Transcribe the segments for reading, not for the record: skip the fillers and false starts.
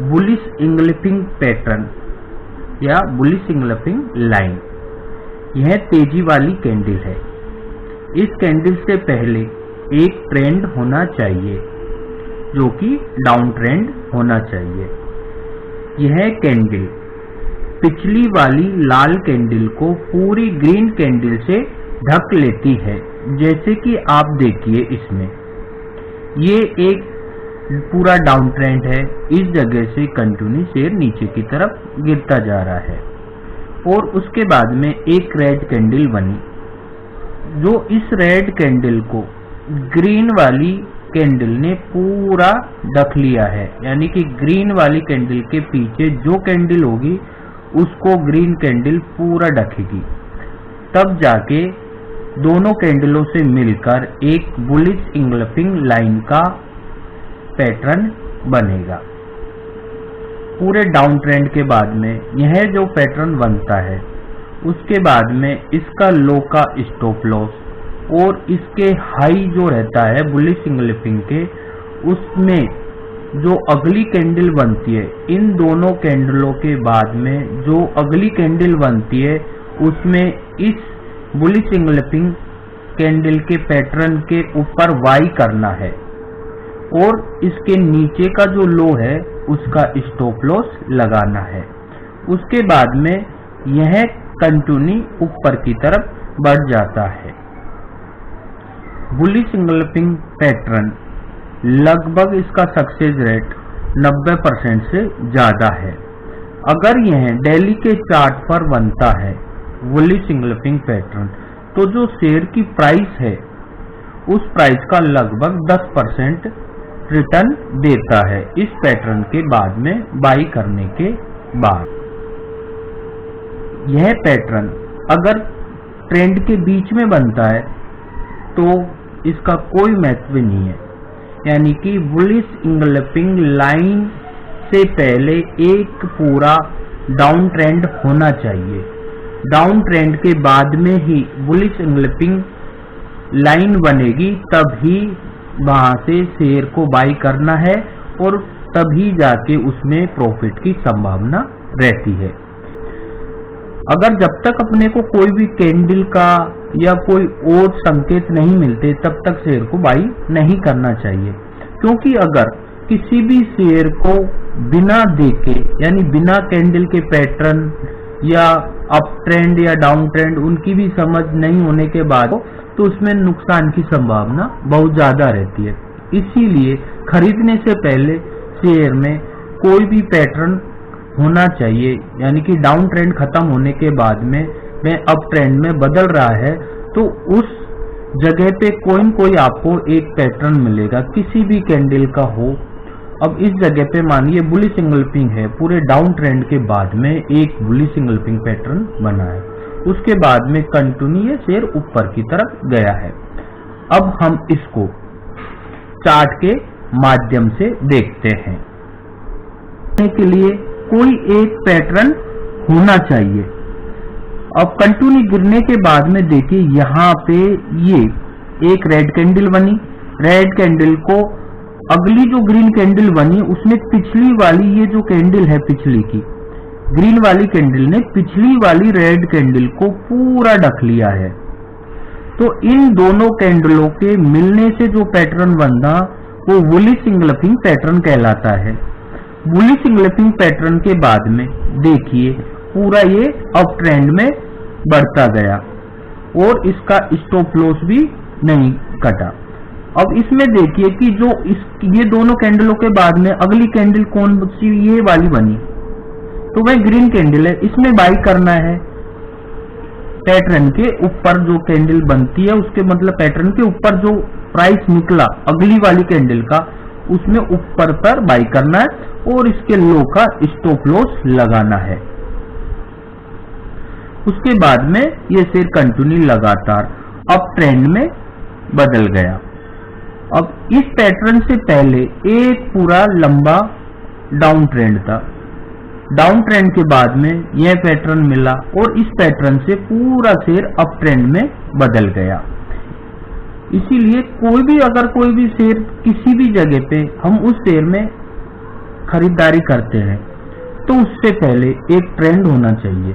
Bullish engulfing pattern या bullish engulfing line. यह तेजी वाली कैंडल है। इस कैंडल से पहले एक ट्रेंड होना चाहिए जो कि डाउन ट्रेंड होना चाहिए। यह कैंडल पिछली वाली लाल कैंडल को पूरी ग्रीन कैंडल से ढक लेती है, जैसे कि आप देखिए इसमें ये एक पूरा डाउन ट्रेंड है। इस जगह से कंटिन्यू शेयर नीचे की तरफ गिरता जा रहा है और उसके बाद में एक रेड कैंडल बनी जो इस रेड कैंडल को ग्रीन वाली कैंडल ने पूरा ढक लिया है। यानी कि ग्रीन वाली कैंडल के पीछे जो कैंडल होगी उसको ग्रीन कैंडल पूरा ढकेगी, तब जाके दोनों कैंडलों से मिलकर एक बुलिश इंगल्फिंग लाइन का पैटर्न बनेगा। पूरे डाउन ट्रेंड के बाद में यह जो पैटर्न बनता है उसके बाद में इसका लो का स्टॉप लॉस और इसके हाई जो रहता है बुलिश इंगल्फिंग के, उसमें जो अगली कैंडल बनती है, इन दोनों कैंडलों के बाद में जो अगली कैंडल बनती है उसमें इस बुलिश इंगल्फिंग कैंडल के पैटर्न के ऊपर वाई करना है और इसके नीचे का जो लो है उसका स्टॉप लॉस लगाना है। उसके बाद में यह कंटिन्यू ऊपर की तरफ बढ़ जाता है। बुलिश इंगल्फिंग पैटर्न लगभग इसका सक्सेस रेट 90% से ज्यादा है। अगर यह डेली के चार्ट पर बनता है बुलिश इंगल्फिंग पैटर्न, तो जो शेयर की प्राइस है उस प्राइस का लगभग 10% रिटर्न देता है इस पैटर्न के बाद में बाई करने के बाद। यह पैटर्न अगर ट्रेंड के बीच में बनता है तो इसका कोई महत्व नहीं है। यानी कि बुलिश इंगल्फिंग लाइन से पहले एक पूरा डाउन ट्रेंड होना चाहिए। डाउन ट्रेंड के बाद में ही बुलिश इंगल्फिंग लाइन बनेगी, तभी वहां से शेयर को बाई करना है और तभी जाके उसमें प्रॉफिट की संभावना रहती है। अगर जब तक अपने को कोई भी कैंडल का या कोई और संकेत नहीं मिलते तब तक शेयर को बाई नहीं करना चाहिए, क्योंकि अगर किसी भी शेयर को बिना देखे यानी बिना कैंडल के पैटर्न या अप ट्रेंड या डाउन ट्रेंड उनकी भी समझ नहीं होने के बाद तो उसमें नुकसान की संभावना बहुत ज्यादा रहती है। इसीलिए खरीदने से पहले शेयर में कोई भी पैटर्न होना चाहिए। यानी कि डाउन ट्रेंड खत्म होने के बाद में वह अप ट्रेंड में बदल रहा है तो उस जगह पे कोई न कोई आपको एक पैटर्न मिलेगा, किसी भी कैंडल का हो। अब इस जगह पे मानिए बुलिश इंगल्फिंग है, पूरे डाउन ट्रेंड के बाद में एक बुलिश इंगल्फिंग पैटर्न बना है, उसके बाद में कंटिन्यू शेयर ऊपर की तरफ गया है। अब हम इसको चार्ट के माध्यम से देखते हैं। के लिए कोई एक पैटर्न होना चाहिए। अब कंटिन्यू गिरने के बाद में देखिए यहाँ पे ये एक रेड कैंडल बनी। रेड कैंडल को अगली जो ग्रीन कैंडल बनी उसने पिछली वाली ये जो कैंडल है पिछली की ग्रीन वाली कैंडल ने पिछली वाली रेड कैंडल को पूरा ढक लिया है। तो इन दोनों कैंडलों के मिलने से जो पैटर्न बना वो बुलिश इंगल्फिंग पैटर्न कहलाता है। बुलिश इंगल्फिंग पैटर्न के बाद में देखिए पूरा ये अप ट्रेंड में बढ़ता गया और इसका स्टॉप लॉस भी नहीं कटा। अब इसमें देखिए कि जो ये दोनों कैंडलों के बाद में अगली कैंडल कौन सी ये वाली बनी, तो वह ग्रीन कैंडल है, इसमें बाई करना है। पैटर्न के ऊपर जो कैंडल बनती है उसके मतलब पैटर्न के ऊपर जो प्राइस निकला अगली वाली कैंडल का उसमें ऊपर पर बाई करना है और इसके लो का स्टॉप लॉस लगाना है। उसके बाद में ये शेयर कंटिन्यू लगातार अप ट्रेंड में बदल गया। अब इस पैटर्न से पहले एक पूरा लंबा डाउन ट्रेंड था। डाउन ट्रेंड के बाद में यह पैटर्न मिला और इस पैटर्न से पूरा शेयर अप ट्रेंड में बदल गया। इसीलिए कोई भी अगर कोई भी शेयर किसी भी जगह पे हम उस शेयर में खरीदारी करते हैं तो उससे पहले एक ट्रेंड होना चाहिए।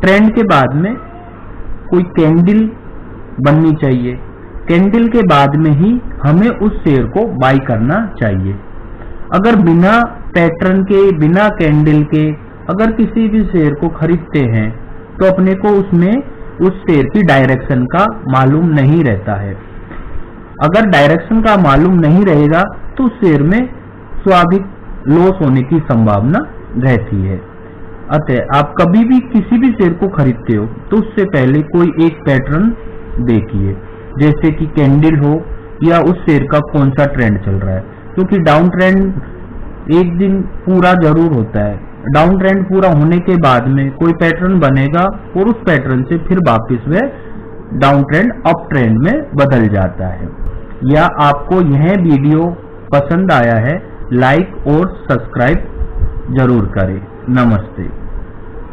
ट्रेंड के बाद में कोई कैंडल बननी चाहिए। कैंडल के बाद में ही हमें उस शेयर को बाय करना चाहिए। अगर बिना पैटर्न के, बिना कैंडल के अगर किसी भी शेयर को खरीदते हैं तो अपने को उसमें उस शेयर की डायरेक्शन का मालूम नहीं रहता है। अगर डायरेक्शन का मालूम नहीं रहेगा तो शेयर में स्वाभाविक लॉस होने की संभावना रहती है। अतः आप कभी भी किसी भी शेयर को खरीदते हो तो उससे पहले कोई एक पैटर्न देखिए, जैसे कि कैंडल हो या उस शेयर का कौन सा ट्रेंड चल रहा है, क्योंकि डाउन ट्रेंड एक दिन पूरा जरूर होता है। डाउन ट्रेंड पूरा होने के बाद में कोई पैटर्न बनेगा और उस पैटर्न से फिर वापस वह डाउन ट्रेंड अप ट्रेंड में बदल जाता है। या आपको यह वीडियो पसंद आया है, लाइक और सब्सक्राइब जरूर करें। नमस्ते।